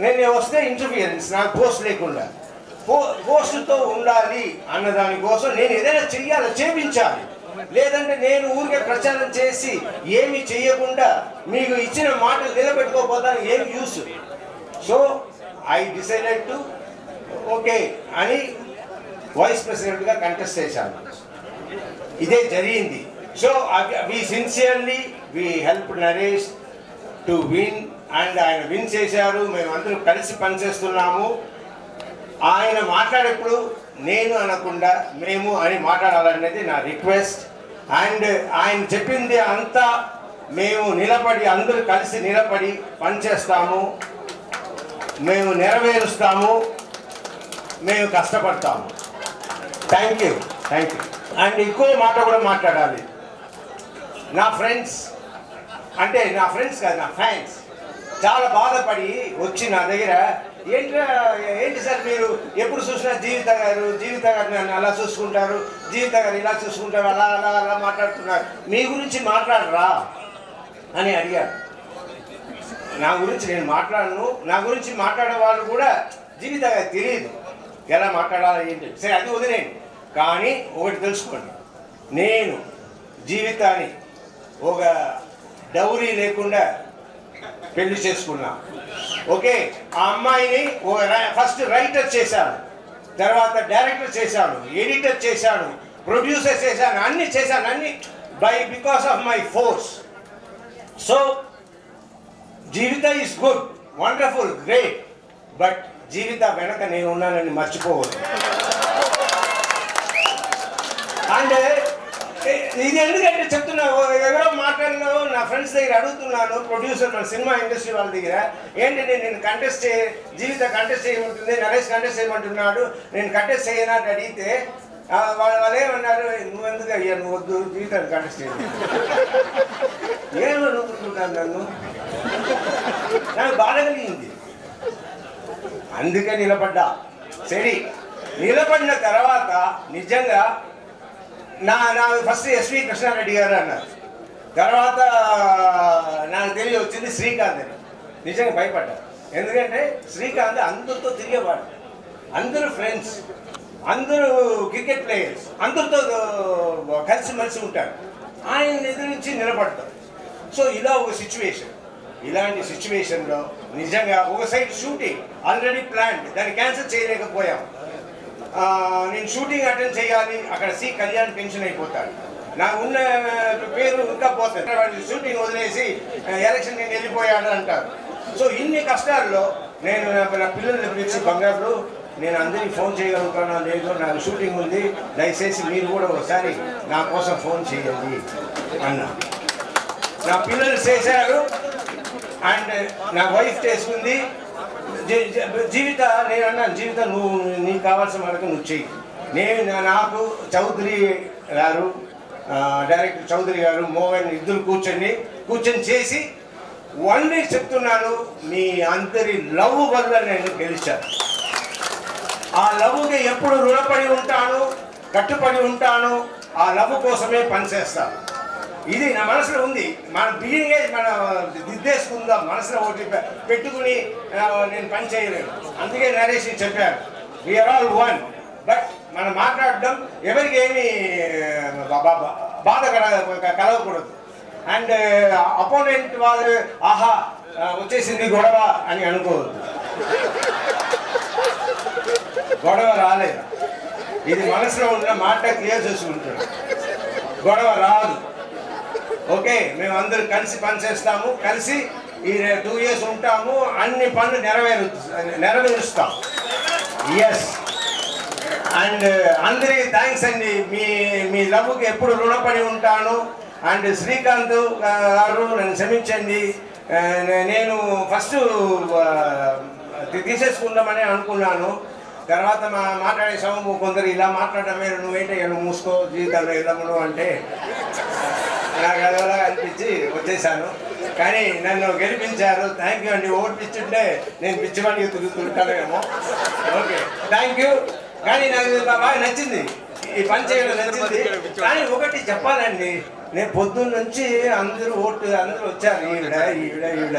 నేను వస్తే ఇంటర్ఫియరెన్స్ నాకు పోస్ట్ లేకుండా పోస్టుతో ఉండాలి అన్న దానికోసం నేను ఏదైనా చెయ్యాలి, చేపించాలి. లేదంటే నేను ఊరికే ప్రచారం చేసి ఏమి చేయకుండా మీకు ఇచ్చిన మాటలు నిలబెట్టుకోకపోతాను ఏమి use. So I decided to okay అని వైస్ ప్రెసిడెంట్గా కంటెస్ట్ చేశాను. ఇదే జరిగింది. So we sincerely we help Naresh to win and ఆయన విన్ చేశారు. మేమందరం కలిసి పనిచేస్తున్నాము. ఆయన మాట్లాడేప్పుడు నేను అనకుండా మేము అని మాట్లాడాలనేది నా రిక్వెస్ట్. అండ్ ఆయన చెప్పింది అంతా మేము నిలబడి అందరూ కలిసి నిలబడి పనిచేస్తాము, మేము నెరవేరుస్తాము, మేము కష్టపడతాము. Thank you. అండ్ ఇంకో మాట కూడా మాట్లాడాలి. నా ఫ్రెండ్స్ అంటే నా ఫ్రెండ్స్ కాదు, నా ఫ్యాన్స్ చాలా బాధపడి వచ్చి నా దగ్గర ఏంటి సార్ మీరు ఎప్పుడు చూసినా జీవిత గారు నన్ను అలా చూసుకుంటారు, జీవిత గారు ఇలా చూసుకుంటారు, అలా అలా అలా మాట్లాడుతున్నారు, మీ గురించి మాట్లాడరా అని అడిగారు. నా గురించి నేను మాట్లాడను. నా గురించి మాట్లాడే వాళ్ళు కూడా జీవిత గారు తెలియదు ఎలా మాట్లాడాలి ఏంటి. సరే అది వదిలేండి. కానీ ఒకటి తెలుసుకోండి, నేను జీవితాన్ని ఒక డౌరీ లేకుండా పెళ్లి చేసుకున్నా. ఓకే, ఆ అమ్మాయిని ఫస్ట్ రైటర్ చేశాను, తర్వాత డైరెక్టర్ చేశాను, ఎడిటర్ చేశాను, ప్రొడ్యూసర్ చేశాను, అన్ని చేశాను, అన్ని because of my force. So Jeevitha is good, wonderful, great, but Jeevitha వెనక నేను ఉన్నానని మర్చిపోవద్దు. అండ్ ఇది ఎందుకంటే చెప్తున్నా, ఎవరో మాటల్లో నా ఫ్రెండ్స్ దగ్గర అడుగుతున్నాను, ప్రొడ్యూసర్ మన సినిమా ఇండస్ట్రీ వాళ్ళ దగ్గర, ఏంటి నేను కంటెస్ట్ జీవిత కంటెస్ట్ చేయమంటుంది, నరేష్ కంటెస్ట్ చేయమంటున్నాడు, నేను కంటెస్ట్ చేయనా అని అడిగితే వాళ్ళు ఏమన్నారు, నువ్వెందుకు అయ్యా, నువ్వు వద్దు, జీవితాన్ని కంటెస్ట్ చేయాలి. ఏమనుకుంటున్నాను నన్ను, నాకు బాధ కలిగింది, అందుకే నిలబడ్డా. సరే, నిలబడిన తర్వాత నిజంగా నా ఫస్ట్ ఎస్వి కృష్ణారెడ్డి గారు అన్నారు, తర్వాత నాకు తెలియవచ్చింది శ్రీకాంత్ అని. నిజంగా భయపడ్డారు, ఎందుకంటే శ్రీకాంత్ అందరితో తిరిగేవాడు, అందరూ ఫ్రెండ్స్, అందరూ క్రికెట్ ప్లేయర్స్, అందరితో కలిసిమెలిసి ఉంటారు, ఆయన ఎదురించి నిలబడతారు. సో ఇలా ఒక సిచ్యువేషన్, ఇలాంటి సిచ్యువేషన్లో నిజంగా ఒక సైడ్ షూటింగ్ ఆల్రెడీ ప్లాన్, దాన్ని క్యాన్సిల్ చేయలేకపోయాం. నేను షూటింగ్ అటెండ్ చేయాలి, అక్కడ సి కళ్యాణ్ టెన్షన్ అయిపోతాడు, నాకు ఉన్న పేరు ఇంకా పోతుంది, షూటింగ్ వదిలేసి ఎలక్షన్ నేను వెళ్ళిపోయాడు అంటారు. సో ఇన్ని కష్టాల్లో నేను నా పిల్లల్ని పిలిచి, బంగారు నేను అందరికీ ఫోన్ చేయగలుగుతానా లేదు, నాకు షూటింగ్ ఉంది, దయచేసి మీరు కూడా ఒకసారి నా కోసం ఫోన్ చేయండి అన్నా. నా పిల్లలు చేశారు అండ్ నా వైఫ్ చేసుకుంది. జీవిత నేను అన్నాను, జీవిత నువ్వు నీకు కావాల్సిన వరకు నువ్వు చెయ్యి. నాకు చౌదరి గారు, డైరెక్టర్ చౌదరి గారు, మోహన్ ఇద్దరు కూర్చొని చేసి ఓన్లీ చెప్తున్నాను, మీ అందరి లవ్ వల్ల నేను గెలిచాను. ఆ లవ్కి ఎప్పుడు రుణపడి ఉంటాను, కట్టుపడి ఉంటాను, ఆ లవ్ కోసమే పనిచేస్తాను. ఇది నా మనసులో ఉంది. మన బిగినింగే మన దిద్దేసుకుందాం, మనసులో ఒకటి పెట్టుకుని నేను పని చేయలేను. అందుకే నరేష్ చెప్పారు, వీఆర్ ఆల్ వన్. బట్ మనం మాట్లాడడం ఎవరికి ఏమి బాధ కలగకూడదు. అండ్ అపోనెంట్ వాళ్ళు ఆహా వచ్చేసింది గొడవ అని అనుకోవద్దు. గొడవ రాలేదు, ఇది మనసులో ఉన్న మాట క్లియర్ చేసుకుంటాడు, గొడవ రాదు. ఓకే, మేము అందరూ కలిసి పనిచేస్తాము, కలిసి ఈ 2 years ఉంటాము, అన్ని పనులు నెరవేరుస్తాం. ఎస్. అండ్ అందరికీ థ్యాంక్స్ అండి, మీ లవ్కి ఎప్పుడు రుణపడి ఉంటాను. అండ్ శ్రీకాంత్ గారు నన్ను క్షమించండి, నేను ఫస్ట్ తీసేసుకుందామని అనుకున్నాను, తర్వాత మాట్లాడేసాము. కొందరు ఇలా మాట్లాడమే, నువ్వేంటే నువ్వు మూసుకో, జీవితంలో వెళ్ళమును అంటే నాకు అదలా అనిపించి వచ్చేసాను. కానీ నన్ను గెలిపించారు, థ్యాంక్ యూ అండి. ఓటు పిచ్చుంటే నేను పిచ్చివాడికి తిరుగుతుంటానేమో. Okay, thank you. కానీ నాకు బాగా నచ్చింది, ఈ పని చేయడం నచ్చింది. కానీ ఒకటి చెప్పాలండి, నేను పొద్దున్న నుంచి అందరూ వచ్చారు, ఈవిడ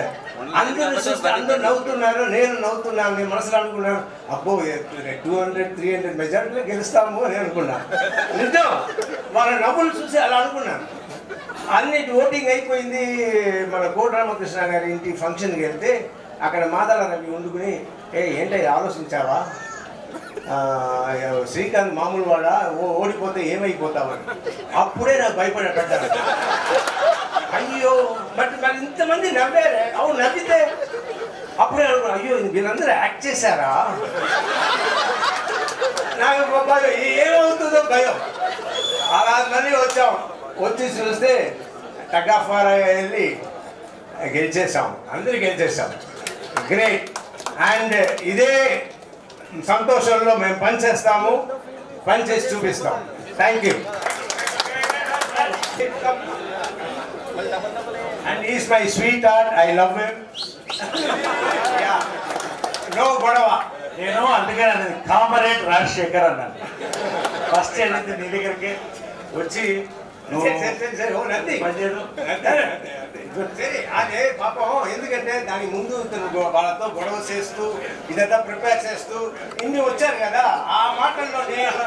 అందరూ చూస్తే అందరూ నవ్వుతున్నారు, నేను నవ్వుతున్నాను. నేను మనసులో అనుకున్నాను, అబ్బో 200-300 మెజారిటీలో గెలుస్తాము అని అనుకున్నాను. నిజం, వాళ్ళ నవ్వులు చూసి అలా అనుకున్నాను. అన్నిటి ఓటింగ్ అయిపోయింది. మన కోట రామకృష్ణ గారి ఇంటి ఫంక్షన్కి వెళ్తే అక్కడ మాదాల రవి వండుకుని, ఏంటో ఆలోచించావా, శ్రీకాంత్ మామూలు వాడా, ఓడిపోతే ఏమైపోతావని. అప్పుడే నాకు భయపడేటట్టారు. అయ్యో మరి ఇంతమంది నవ్వారే, అవును నవ్వితే అప్పుడే అనుకున్నా, అయ్యో వీళ్ళందరూ యాక్ట్ చేశారా, నాకు భయం, ఏమవుతుందో భయం. అలా మళ్ళీ వచ్చి చూస్తే టగాఫారా వెళ్ళి గెలిచేసాం, అందరూ గెలిచేసాం. గ్రేట్. అండ్ ఇదే సంతోషంలో మేము పనిచేస్తాము, పనిచేసి చూపిస్తాం. Thank you. And he is my sweetheart. I love him. Yeah. No గొడవ. నేను అందుకే కామరేడ్ రాజశేఖర్ అన్నాను. ఫస్ట్ వెళ్ళింది నీ దగ్గరికి వచ్చి అదే పాపం, ఎందుకంటే దాని ముందు వాళ్ళతో గొడవ చేస్తూ ఇదంతా ప్రిపేర్ చేస్తూ ఇన్ని వచ్చారు కదా, ఆ మాటల్లో నేను